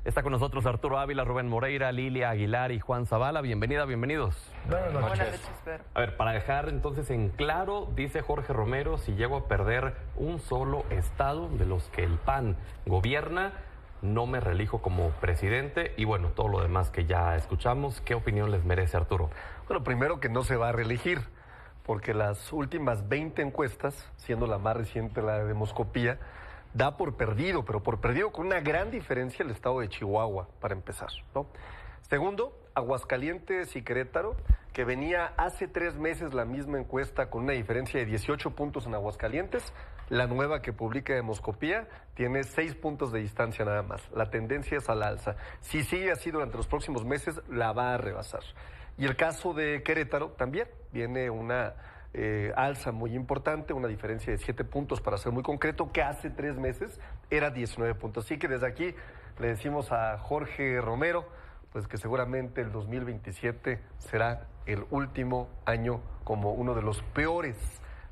Está con nosotros Arturo Ávila, Rubén Moreira, Lilia Aguilar y Juan Zavala. Bienvenidos. Buenas noches, Pedro. A ver, para dejar entonces en claro, dice Jorge Romero, si llego a perder un solo estado de los que el PAN gobierna, no me reelijo como presidente. Y bueno, todo lo demás que ya escuchamos, ¿qué opinión les merece, Arturo? Bueno, primero que no se va a reelegir, porque las últimas 20 encuestas, siendo la más reciente la de Demoscopía, da por perdido, pero por perdido con una gran diferencia el estado de Chihuahua, para empezar, ¿no? Segundo, Aguascalientes y Querétaro, que venía hace 3 meses la misma encuesta con una diferencia de 18 puntos en Aguascalientes, la nueva que publica Demoscopía tiene 6 puntos de distancia nada más. La tendencia es al alza. Si sigue así durante los próximos meses, la va a rebasar. Y el caso de Querétaro también viene una alza muy importante, una diferencia de 7 puntos para ser muy concreto, que hace 3 meses era 19 puntos. Así que desde aquí le decimos a Jorge Romero, pues que seguramente el 2027 será el último año como uno de los peores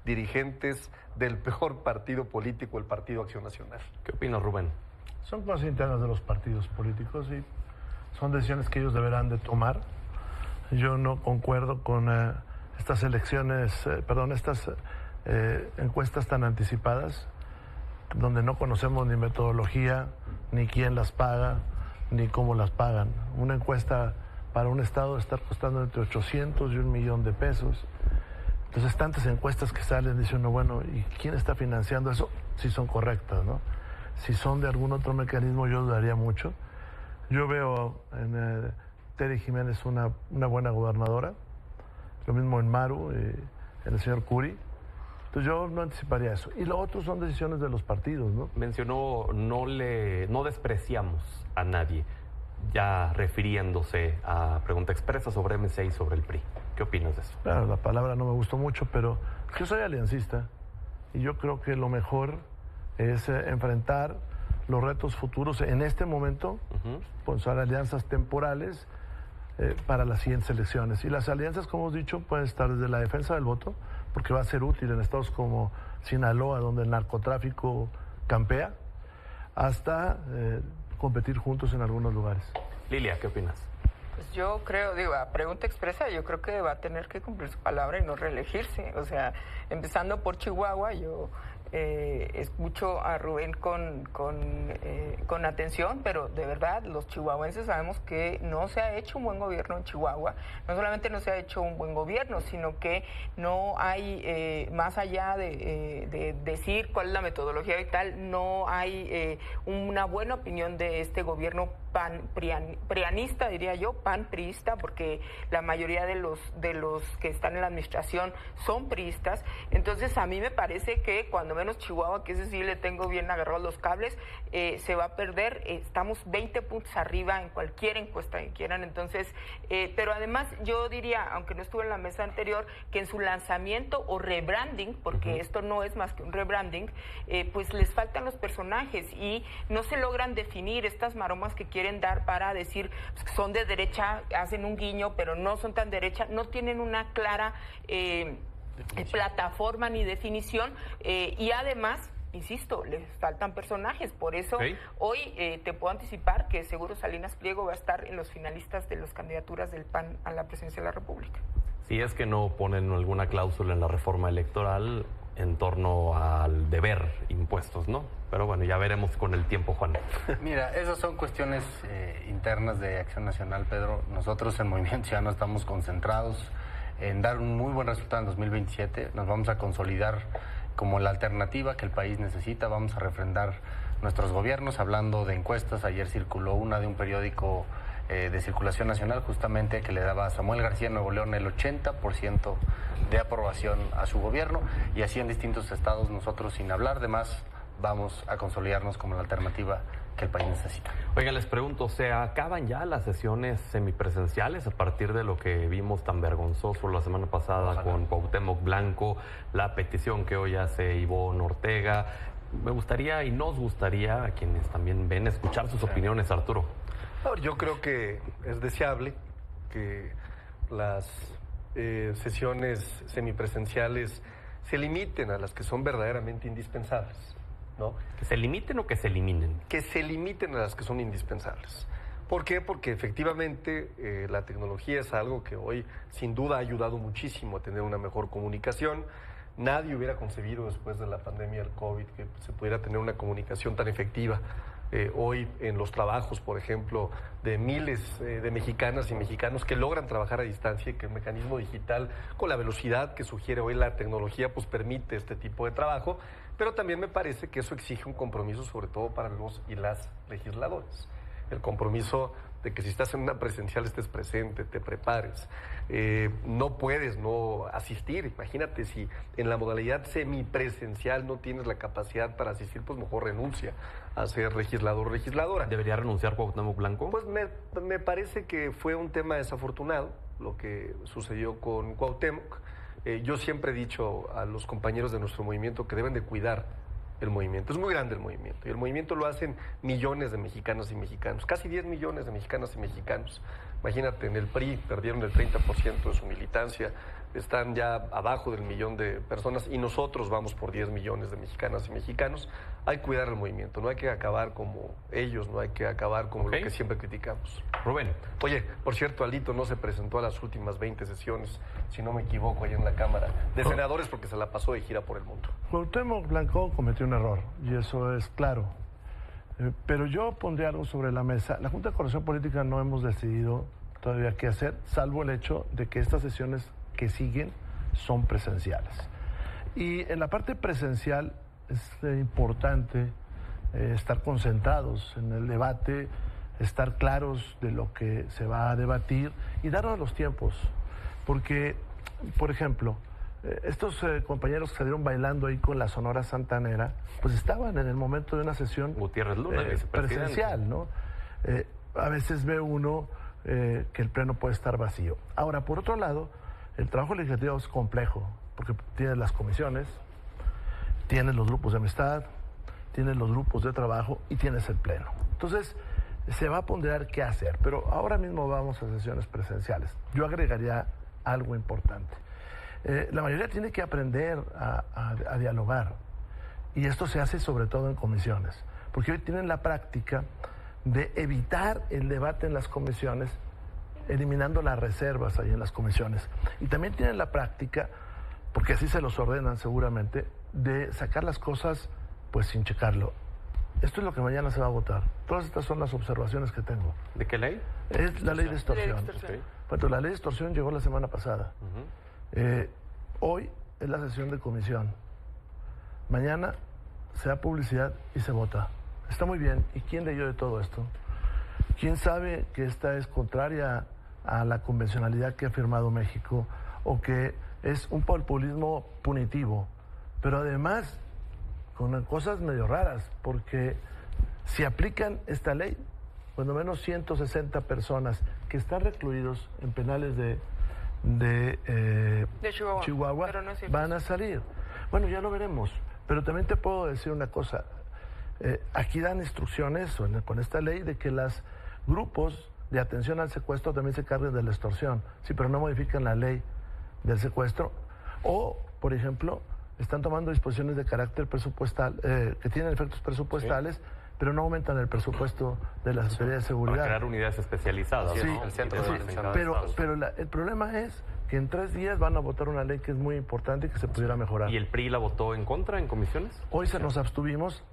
dirigentes del peor partido político, el Partido Acción Nacional. ¿Qué opinas, Rubén? Son cosas internas de los partidos políticos y son decisiones que ellos deberán de tomar. Yo no concuerdo con estas encuestas tan anticipadas, donde no conocemos ni metodología, ni quién las paga, ni cómo las pagan. Una encuesta para un estado está costando entre 800 y 1 millón de pesos. Entonces, tantas encuestas que salen, dice uno, bueno, ¿y quién está financiando eso? Si son correctas, ¿no? Si son de algún otro mecanismo, yo dudaría mucho. Yo veo en Tere Jiménez una buena gobernadora, lo mismo en Maru, en el señor Curi. Entonces yo no anticiparía eso. Y lo otro son decisiones de los partidos, ¿no? Mencionó, no despreciamos a nadie, ya refiriéndose a pregunta expresa sobre MC y sobre el PRI. ¿Qué opinas de eso? Claro, la palabra no me gustó mucho, pero yo soy aliancista y yo creo que lo mejor es enfrentar los retos futuros en este momento, pues son alianzas temporales para las siguientes elecciones. Y las alianzas, como hemos dicho, pueden estar desde la defensa del voto, porque va a ser útil en estados como Sinaloa, donde el narcotráfico campea, hasta competir juntos en algunos lugares. Lilia, ¿qué opinas? Pues yo creo, a pregunta expresa, yo creo que va a tener que cumplir su palabra y no reelegirse. O sea, empezando por Chihuahua, yo escucho a Rubén con atención, pero de verdad los chihuahuenses sabemos que no se ha hecho un buen gobierno en Chihuahua. No solamente no se ha hecho un buen gobierno, sino que no hay, más allá de decir cuál es la metodología y tal, no hay una buena opinión de este gobierno prianista, diría yo, pan-priista, porque la mayoría de los que están en la administración son priistas. Entonces a mí me parece que cuando menos Chihuahua, que ese sí le tengo bien agarrados los cables, se va a perder. Estamos 20 puntos arriba en cualquier encuesta que quieran. Entonces, pero además yo diría, aunque no estuve en la mesa anterior, que en su lanzamiento o rebranding, porque esto no es más que un rebranding, pues les faltan los personajes y no se logran definir estas maromas que quieren dar para decir pues, que son de derecha, hacen un guiño, pero no son tan derecha, no tienen una clara plataforma ni definición, y además, insisto, les faltan personajes. Por eso hoy te puedo anticipar que seguro Salinas Pliego va a estar en los finalistas de las candidaturas del PAN a la presidencia de la República. Si es que no ponen alguna cláusula en la reforma electoral en torno al deber impuestos, ¿no? Pero bueno, ya veremos con el tiempo, Juan. Mira, esas son cuestiones internas de Acción Nacional, Pedro. Nosotros en Movimiento Ciudadano estamos concentrados en dar un muy buen resultado en 2027. Nos vamos a consolidar como la alternativa que el país necesita. Vamos a refrendar nuestros gobiernos. Hablando de encuestas, ayer circuló una de un periódico de circulación nacional, justamente que le daba a Samuel García en Nuevo León el 80% de aprobación a su gobierno, y así en distintos estados. Nosotros, sin hablar de más, vamos a consolidarnos como la alternativa que el país necesita. Oiga, les pregunto, ¿se acaban ya las sesiones semipresenciales a partir de lo que vimos tan vergonzoso la semana pasada con Cuauhtémoc Blanco, la petición que hoy hace Ivonne Ortega? Me gustaría y nos gustaría, a quienes también ven, escuchar sus opiniones, Arturo. Yo creo que es deseable que las sesiones semipresenciales se limiten a las que son verdaderamente indispensables. ¿no? ¿Que se limiten o que se eliminen? Que se limiten a las que son indispensables. ¿Por qué? Porque efectivamente la tecnología es algo que hoy sin duda ha ayudado muchísimo a tener una mejor comunicación. Nadie hubiera concebido después de la pandemia del COVID que se pudiera tener una comunicación tan efectiva. Hoy en los trabajos, por ejemplo, de miles de mexicanas y mexicanos que logran trabajar a distancia y que el mecanismo digital, con la velocidad que sugiere hoy la tecnología, pues permite este tipo de trabajo, pero también me parece que eso exige un compromiso sobre todo para los y las legisladores. El compromiso de que si estás en una presencial estés presente, te prepares. No puedes no asistir. Imagínate si en la modalidad semipresencial no tienes la capacidad para asistir, pues mejor renuncia a ser legislador o legisladora. ¿Debería renunciar Cuauhtémoc Blanco? Pues me parece que fue un tema desafortunado lo que sucedió con Cuauhtémoc. Yo siempre he dicho a los compañeros de nuestro movimiento que deben de cuidar el movimiento. Es muy grande el movimiento y el movimiento lo hacen millones de mexicanas y mexicanos, casi 10 millones de mexicanas y mexicanos. Imagínate, en el PRI perdieron el 30% de su militancia, están ya abajo del 1.000.000 de personas y nosotros vamos por 10 millones de mexicanas y mexicanos. Hay que cuidar el movimiento, no hay que acabar como ellos, no hay que acabar como lo que siempre criticamos. Rubén. Oye, por cierto, Alito no se presentó a las últimas 20 sesiones, si no me equivoco, ahí en la Cámara de Senadores porque se la pasó de gira por el mundo. Cuauhtémoc Blanco cometió un error y eso es claro. Pero yo pondré algo sobre la mesa. La Junta de Coordinación Política no hemos decidido todavía qué hacer, salvo el hecho de que estas sesiones que siguen son presenciales. Y en la parte presencial es importante estar concentrados en el debate, estar claros de lo que se va a debatir y darnos los tiempos. Porque, por ejemplo, estos compañeros que salieron bailando ahí con la Sonora Santanera, pues estaban en el momento de una sesión Gutiérrez Luna, presencial, ¿no? A veces ve uno que el pleno puede estar vacío. Ahora, por otro lado, el trabajo legislativo es complejo, porque tienes las comisiones, tienes los grupos de amistad, tienes los grupos de trabajo y tienes el pleno. Entonces, se va a ponderar qué hacer, pero ahora mismo vamos a sesiones presenciales. Yo agregaría algo importante. La mayoría tiene que aprender a dialogar, y esto se hace sobre todo en comisiones, porque hoy tienen la práctica de evitar el debate en las comisiones, eliminando las reservas ahí en las comisiones. Y también tienen la práctica, porque así se los ordenan seguramente, de sacar las cosas pues sin checarlo. Esto es lo que mañana se va a votar. Todas estas son las observaciones que tengo. ¿De qué ley? Es la ley de extorsión. Bueno, la ley de extorsión llegó la semana pasada. Hoy es la sesión de comisión. Mañana se da publicidad y se vota. Está muy bien. ¿Y quién leyó de todo esto? ¿Quién sabe que esta es contraria a la convencionalidad que ha firmado México o que es un populismo punitivo? Pero además, con cosas medio raras, porque si aplican esta ley, cuando menos 160 personas que están recluidos en penales de Chihuahua pero no es van a salir. Bueno, ya lo veremos. Pero también te puedo decir una cosa. Aquí dan instrucciones con esta ley de que los grupos de atención al secuestro también se carguen de la extorsión. Sí, pero no modifican la ley del secuestro. O, por ejemplo, están tomando disposiciones de carácter presupuestal, que tienen efectos presupuestales, pero no aumentan el presupuesto de la Secretaría de Seguridad. Para crear unidades especializadas. Sí, ¿no? el centro pero el problema es que en 3 días van a votar una ley que es muy importante y que se pudiera mejorar. ¿Y el PRI la votó en contra en comisiones? Hoy nos abstuvimos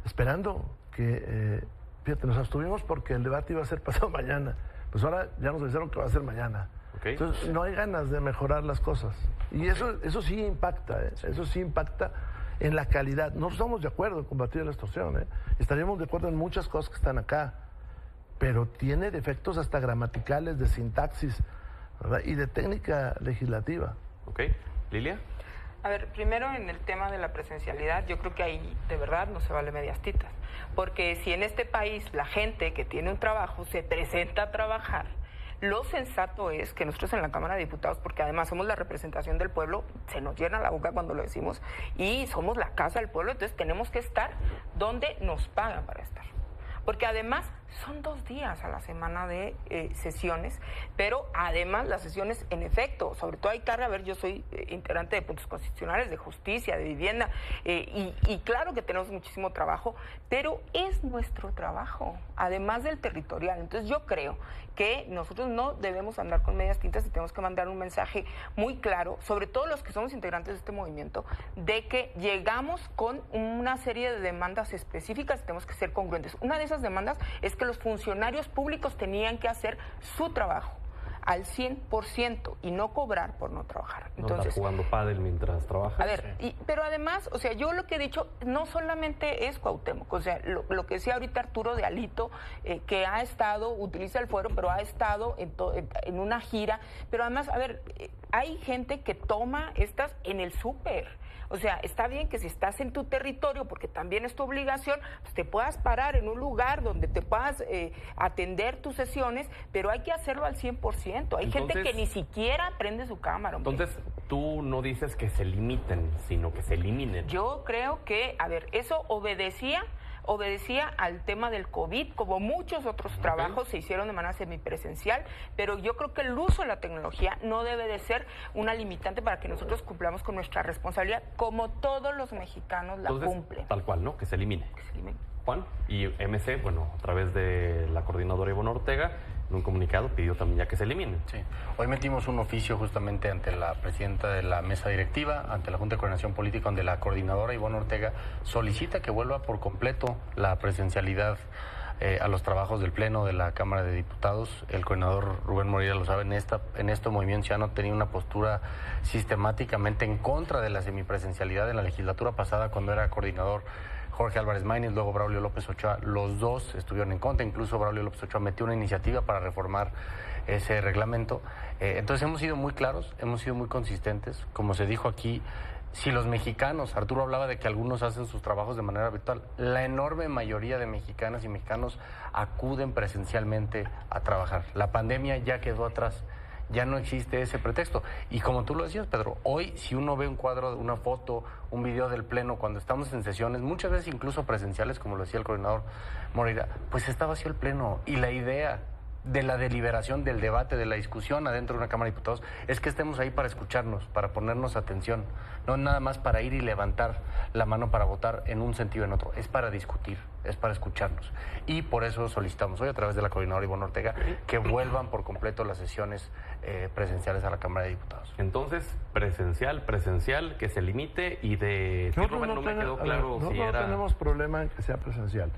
esperando que, fíjate, nos abstuvimos porque el debate iba a ser pasado mañana. Pues ahora ya nos dijeron que va a ser mañana. Entonces no hay ganas de mejorar las cosas. Y eso sí impacta, eso sí impacta en la calidad. No estamos de acuerdo en combatir la extorsión, estaríamos de acuerdo en muchas cosas que están acá, pero tiene defectos hasta gramaticales, de sintaxis, ¿verdad? Y de técnica legislativa. Ok. ¿Lilia? A ver, primero en el tema de la presencialidad, yo creo que ahí de verdad no se vale medias tintas, porque si en este país la gente que tiene un trabajo se presenta a trabajar, lo sensato es que nosotros en la Cámara de Diputados, porque además somos la representación del pueblo, se nos llena la boca cuando lo decimos, y somos la casa del pueblo, entonces tenemos que estar donde nos pagan para estar. Porque además son 2 días a la semana de sesiones, pero además las sesiones, en efecto, sobre todo hay que ver, yo soy integrante de puntos constitucionales, de justicia, de vivienda, y claro que tenemos muchísimo trabajo, pero es nuestro trabajo, además del territorial. Entonces yo creo que nosotros no debemos andar con medias tintas y tenemos que mandar un mensaje muy claro, sobre todo los que somos integrantes de este movimiento, de que llegamos con una serie de demandas específicas y tenemos que ser congruentes. Una de esas demandas es que los funcionarios públicos tenían que hacer su trabajo al 100% y no cobrar por no trabajar. Entonces, no estar jugando pádel mientras trabajas. A ver, pero además, o sea, yo lo que he dicho no solamente es Cuauhtémoc, o sea, lo que decía ahorita Arturo de Alito, que ha estado, utiliza el fuero, pero ha estado en una gira, pero además, a ver, hay gente que toma estas en el súper. O sea, está bien que si estás en tu territorio, porque también es tu obligación, pues te puedas parar en un lugar donde te puedas atender tus sesiones, pero hay que hacerlo al 100%. Hay gente que ni siquiera prende su cámara. Hombre. Entonces, tú no dices que se limiten, sino que se eliminen. Yo creo que, a ver, eso obedecía al tema del COVID, como muchos otros trabajos se hicieron de manera semipresencial, pero yo creo que el uso de la tecnología no debe de ser una limitante para que nosotros cumplamos con nuestra responsabilidad, como todos los mexicanos la cumplen. Tal cual, ¿no? Que se elimine. Que se elimine. Juan, y MC, bueno, a través de la coordinadora Ivonne Ortega, en un comunicado pidió también ya que se eliminen. Sí, hoy metimos un oficio justamente ante la presidenta de la mesa directiva, ante la Junta de Coordinación Política, donde la coordinadora Ivonne Ortega solicita que vuelva por completo la presencialidad a los trabajos del Pleno de la Cámara de Diputados. El coordinador Rubén Moreira lo sabe, en este Movimiento Ciudadano tenía una postura sistemáticamente en contra de la semipresencialidad en la legislatura pasada cuando era coordinador Jorge Álvarez Maínez, luego Braulio López Ochoa, los dos estuvieron en contra, incluso Braulio López Ochoa metió una iniciativa para reformar ese reglamento. Entonces hemos sido muy claros, hemos sido muy consistentes, como se dijo aquí, si los mexicanos, Arturo hablaba de que algunos hacen sus trabajos de manera virtual, la enorme mayoría de mexicanas y mexicanos acuden presencialmente a trabajar. La pandemia ya quedó atrás. Ya no existe ese pretexto. Y como tú lo decías, Pedro, hoy si uno ve un cuadro, una foto, un video del Pleno, cuando estamos en sesiones, muchas veces incluso presenciales, como lo decía el coordinador Moreira, pues está vacío el Pleno. Y la idea de la deliberación, del debate, de la discusión adentro de una Cámara de Diputados, es que estemos ahí para escucharnos, para ponernos atención, no nada más para ir y levantar la mano para votar en un sentido o en otro, es para discutir, es para escucharnos. Y por eso solicitamos hoy, a través de la coordinadora Ivonne Ortega, que vuelvan por completo las sesiones presenciales a la Cámara de Diputados. Entonces, presencial, que se limite, y de... No me quedó claro si no tenemos problema en que sea presencial,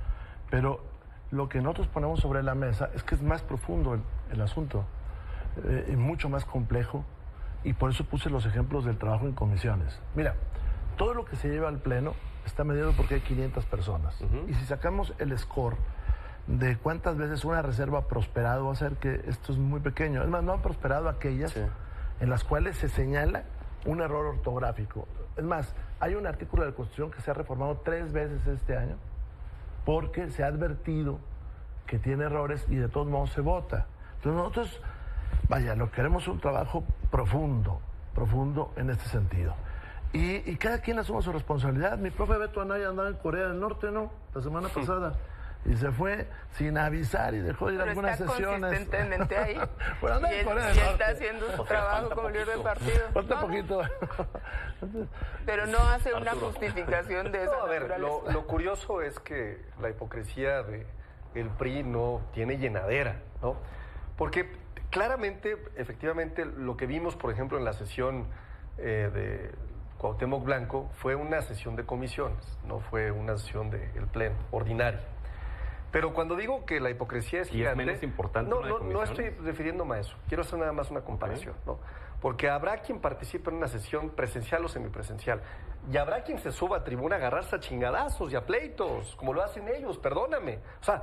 pero lo que nosotros ponemos sobre la mesa es que es más profundo el asunto, es mucho más complejo, y por eso puse los ejemplos del trabajo en comisiones. Mira, todo lo que se lleva al Pleno está medido porque hay 500 personas. Y si sacamos el score de cuántas veces una reserva ha prosperado, va a ser que esto es muy pequeño. Es más, no han prosperado aquellas en las cuales se señala un error ortográfico. Es más, hay un artículo de la Constitución que se ha reformado 3 veces este año porque se ha advertido que tiene errores y de todos modos se vota. Entonces nosotros, vaya, lo que queremos es un trabajo profundo en este sentido. Y cada quien asume su responsabilidad. Mi profe Beto Anaya andaba en Corea del Norte, ¿no? La semana pasada. Y se fue sin avisar y dejó de ir a algunas sesiones. Consistentemente ahí. Bueno, anda en Corea del y Norte. está haciendo su trabajo como líder de partido. Falta poquito. Pero no hace una justificación de esa naturaleza. Lo curioso es que la hipocresía del PRI no tiene llenadera, ¿no? Porque claramente, efectivamente, lo que vimos, por ejemplo, en la sesión de Cuauhtémoc Blanco fue una sesión de comisiones, no fue una sesión del Pleno ordinario. Pero cuando digo que la hipocresía es gigante, ¿y es menos importante no estoy refiriéndome a eso. Quiero hacer nada más una comparación, ¿no? Porque habrá quien participe en una sesión presencial o semipresencial, y habrá quien se suba a tribuna a agarrarse a chingadazos y a pleitos, como lo hacen ellos, perdóname. O sea,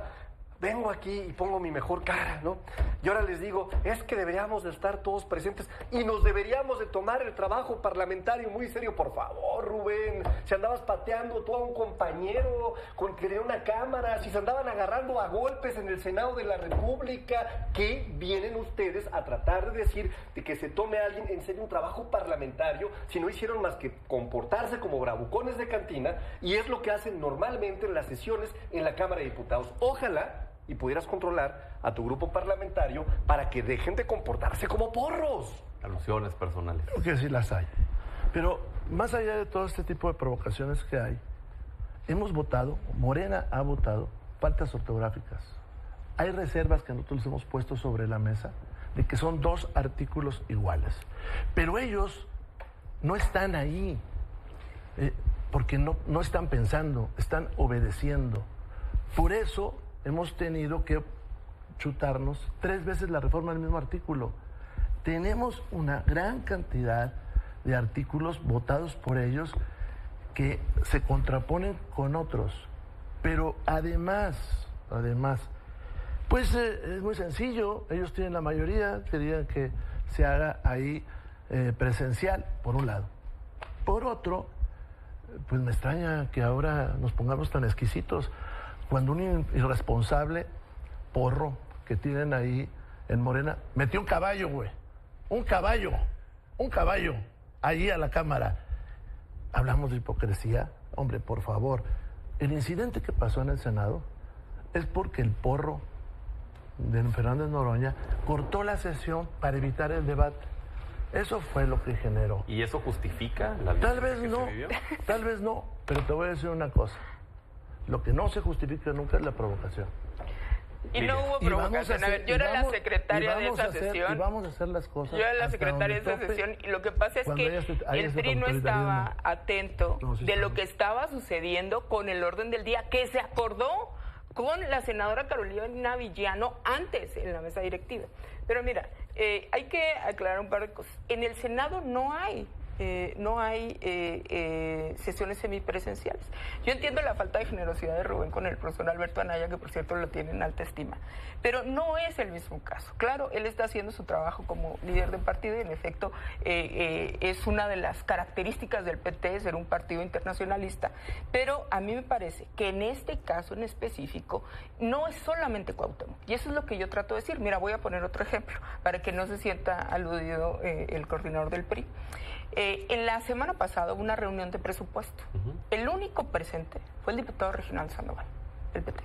vengo aquí y pongo mi mejor cara, ¿no? Y ahora les digo, es que deberíamos de estar todos presentes y nos deberíamos de tomar el trabajo parlamentario muy serio. Por favor, Rubén, si andabas pateando tú a un compañero con que tenía una cámara, si se andaban agarrando a golpes en el Senado de la República, ¿qué vienen ustedes a tratar de decir de que se tome a alguien en serio un trabajo parlamentario si no hicieron más que comportarse como bravucones de cantina? Y es lo que hacen normalmente en las sesiones en la Cámara de Diputados. Ojalá y pudieras controlar a tu grupo parlamentario para que dejen de comportarse como porros. Alusiones personales. Creo que sí las hay. Pero más allá de todo este tipo de provocaciones que hay, hemos votado, Morena ha votado, faltas ortográficas. Hay reservas que nosotros hemos puesto sobre la mesa de que son 2 artículos iguales. Pero ellos no están ahí porque no están pensando, están obedeciendo. Por eso hemos tenido que chutarnos 3 veces la reforma del mismo artículo. Tenemos una gran cantidad de artículos votados por ellos que se contraponen con otros. Pero además, pues es muy sencillo. Ellos tienen la mayoría, querían que se haga ahí presencial, por un lado. Por otro, pues me extraña que ahora nos pongamos tan exquisitos cuando un irresponsable porro que tienen ahí en Morena metió un caballo, güey. Un caballo, allí a la Cámara. Hablamos de hipocresía. Hombre, por favor. El incidente que pasó en el Senado es porque el porro de Fernández Noroña cortó la sesión para evitar el debate. Eso fue lo que generó. ¿Y eso justifica la Tal vez violencia que no, se vivió? tal vez no, pero te voy a decir una cosa. Lo que no se justifica nunca es la provocación. Y no hubo provocación. A ver, yo era la secretaria de esa sesión. Y vamos a hacer las cosas. Yo era la hasta secretaria de donde esa tope. sesión y lo que pasa es Cuando que haya el este PRI no estaba autoritarismo. atento No, sí de lo estaba. que estaba sucediendo con el orden del día que se acordó con la senadora Carolina Villano antes en la mesa directiva. Pero mira, hay que aclarar un par de cosas. En el Senado no hay sesiones semipresenciales. Yo entiendo la falta de generosidad de Rubén con el profesor Alberto Anaya, que por cierto lo tiene en alta estima, pero no es el mismo caso. Claro, él está haciendo su trabajo como líder de partido y en efecto es una de las características del PT ser un partido internacionalista, pero a mí me parece que en este caso en específico no es solamente Cuauhtémoc, y eso es lo que yo trato de decir. Mira, voy a poner otro ejemplo para que no se sienta aludido el coordinador del PRI. En la semana pasada hubo una reunión de presupuesto. El único presente fue el diputado Reginaldo Sandoval, del PT.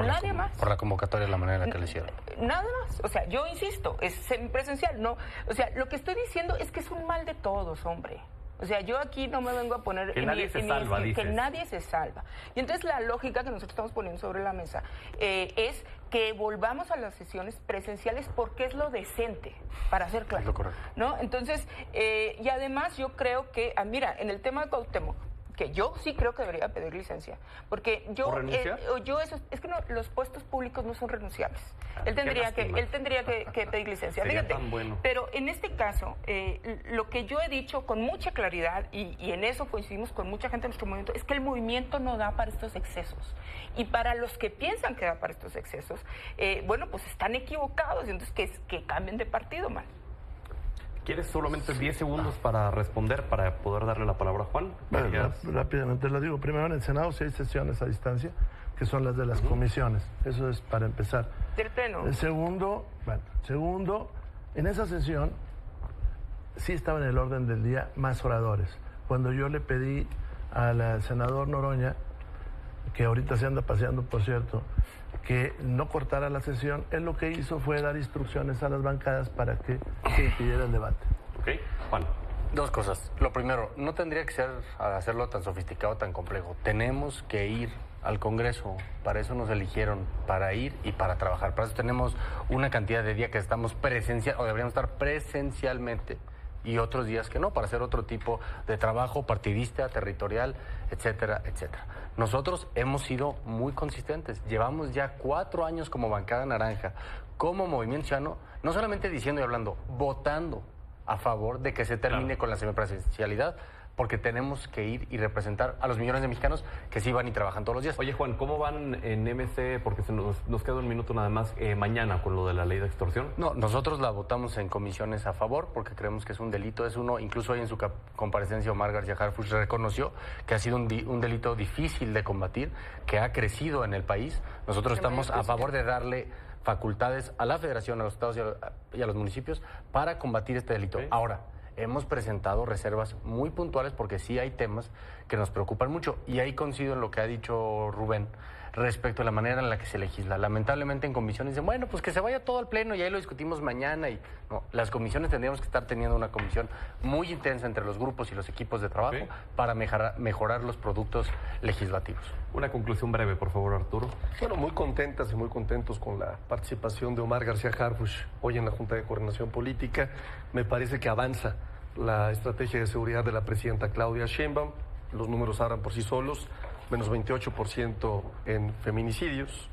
Nadie más. Por la convocatoria, la manera en la que lo hicieron. Nada más. O sea, yo insisto, es semipresencial. No, o sea, lo que estoy diciendo es que es un mal de todos, hombre. O sea, yo aquí no me vengo a poner... Que nadie se salva, que dices. nadie se salva. Y entonces la lógica que nosotros estamos poniendo sobre la mesa es que volvamos a las sesiones presenciales porque es lo decente, para ser claro. Es lo correcto. ¿No? Entonces, y además yo creo que, mira, en el tema de Cuauhtémoc, que yo sí creo que debería pedir licencia, porque yo, ¿Por renuncia? Es que no, los puestos públicos no son renunciables. Qué lástima. Él tendría que pedir licencia. Sería Fíjate, tan bueno. pero en este caso, lo que yo he dicho con mucha claridad, y en eso coincidimos con mucha gente en nuestro movimiento, es que el movimiento no da para estos excesos. Y para los que piensan que da para estos excesos, bueno, pues están equivocados, y entonces que cambien de partido, man. ¿Quieres solamente 10 segundos para responder, para poder darle la palabra a Juan? Bueno, rápidamente lo digo. Primero, en el Senado sí hay sesiones a distancia, que son las de las comisiones. Eso es para empezar. Del Pleno. El segundo, en esa sesión sí estaba en el orden del día más oradores. Cuando yo le pedí al senador Noroña, que ahorita se anda paseando, por cierto, que no cortara la sesión, él lo que hizo fue dar instrucciones a las bancadas para que se impidiera el debate. Ok, Juan. 2 cosas. Lo primero, no tendría que ser hacerlo tan sofisticado, tan complejo. Tenemos que ir al Congreso. Para eso nos eligieron, para ir y para trabajar. Para eso tenemos una cantidad de días que estamos presencial o deberíamos estar presencialmente y otros días que no, para hacer otro tipo de trabajo partidista, territorial, etcétera, etcétera. Nosotros hemos sido muy consistentes. Llevamos ya 4 años como bancada naranja, como Movimiento Ciudadano, no solamente diciendo y hablando, votando a favor de que se termine con la semipresencialidad, porque tenemos que ir y representar a los millones de mexicanos que sí van y trabajan todos los días. Oye, Juan, ¿cómo van en MC? Porque nos queda un minuto nada más mañana con lo de la ley de extorsión. No, nosotros la votamos en comisiones a favor porque creemos que es un delito, incluso hoy en su comparecencia Omar García Harfuch reconoció que ha sido un delito difícil de combatir, que ha crecido en el país. Nosotros estamos a favor de darle facultades a la Federación, a los estados y a los municipios para combatir este delito. Okay. Ahora, hemos presentado reservas muy puntuales porque sí hay temas que nos preocupan mucho y ahí coincido en lo que ha dicho Rubén. respecto a la manera en la que se legisla. Lamentablemente en comisiones dicen, bueno, pues que se vaya todo al pleno y ahí lo discutimos mañana. Y no, las comisiones tendríamos que estar teniendo una comisión muy intensa entre los grupos y los equipos de trabajo para mejorar los productos legislativos. Una conclusión breve, por favor, Arturo. Bueno, muy contentas y muy contentos con la participación de Omar García Harfuch hoy en la Junta de Coordinación Política. Me parece que avanza la estrategia de seguridad de la presidenta Claudia Sheinbaum. Los números hablan por sí solos, menos 28% en feminicidios,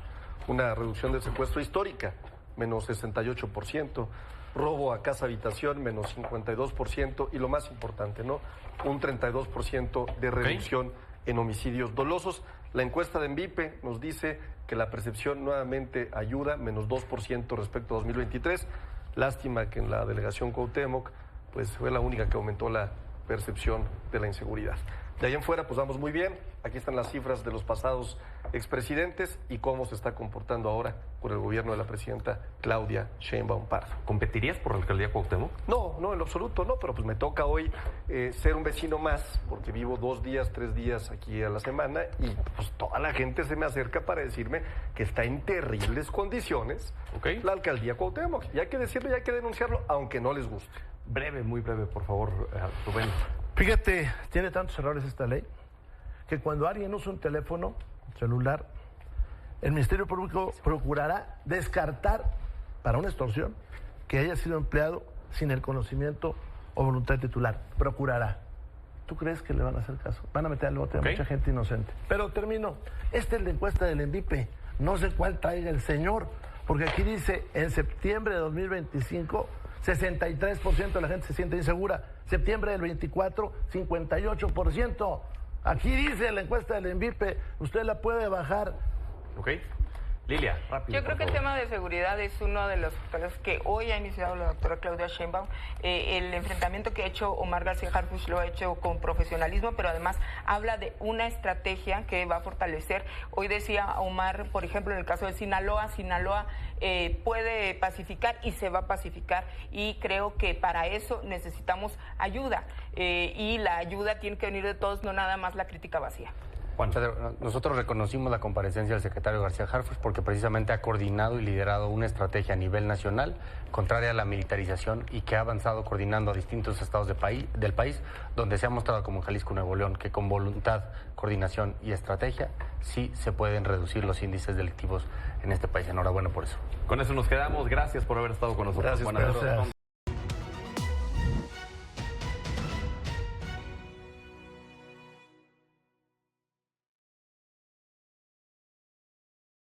una reducción del secuestro histórica, menos 68%, robo a casa habitación, menos 52%, y lo más importante, ¿no? Un 32% de reducción en homicidios dolosos. La encuesta de ENVIPE nos dice que la percepción nuevamente ayuda, menos 2% respecto a 2023. Lástima que en la delegación Cuauhtémoc pues fue la única que aumentó la percepción de la inseguridad. De ahí en fuera, pues vamos muy bien. Aquí están las cifras de los pasados expresidentes y cómo se está comportando ahora por el gobierno de la presidenta Claudia Sheinbaum Pardo. ¿Competirías por la alcaldía Cuauhtémoc? No, en lo absoluto no, pero pues me toca hoy ser un vecino más, porque vivo 2 días, 3 días aquí a la semana y pues toda la gente se me acerca para decirme que está en terribles condiciones la alcaldía Cuauhtémoc. Y hay que decirlo y hay que denunciarlo, aunque no les guste. Breve, muy breve, por favor, Rubén. Fíjate, tiene tantos errores esta ley que cuando alguien usa un teléfono celular, el Ministerio Público procurará descartar para una extorsión que haya sido empleado sin el conocimiento o voluntad titular. Procurará. ¿Tú crees que le van a hacer caso? Van a meter al bote a mucha gente inocente. Pero termino. Esta es la encuesta del ENVIPE. No sé cuál traiga el señor, porque aquí dice en septiembre de 2025... 63% de la gente se siente insegura. Septiembre del 24, 58%. Aquí dice la encuesta del ENVIPE, usted la puede bajar. Lilia, rápido. Yo creo que el tema de seguridad es uno de los factores que hoy ha iniciado la doctora Claudia Sheinbaum. El enfrentamiento que ha hecho Omar García Harfuch lo ha hecho con profesionalismo, pero además habla de una estrategia que va a fortalecer. Hoy decía Omar, por ejemplo, en el caso de Sinaloa puede pacificar y se va a pacificar, y creo que para eso necesitamos ayuda, y la ayuda tiene que venir de todos, no nada más la crítica vacía. Juan Pedro, nosotros reconocimos la comparecencia del secretario García Harfuch porque precisamente ha coordinado y liderado una estrategia a nivel nacional contraria a la militarización y que ha avanzado coordinando a distintos estados del país, donde se ha mostrado como en Jalisco, Nuevo León, que con voluntad, coordinación y estrategia sí se pueden reducir los índices delictivos en este país. Enhorabuena por eso. Con eso nos quedamos. Gracias por haber estado con nosotros. Gracias.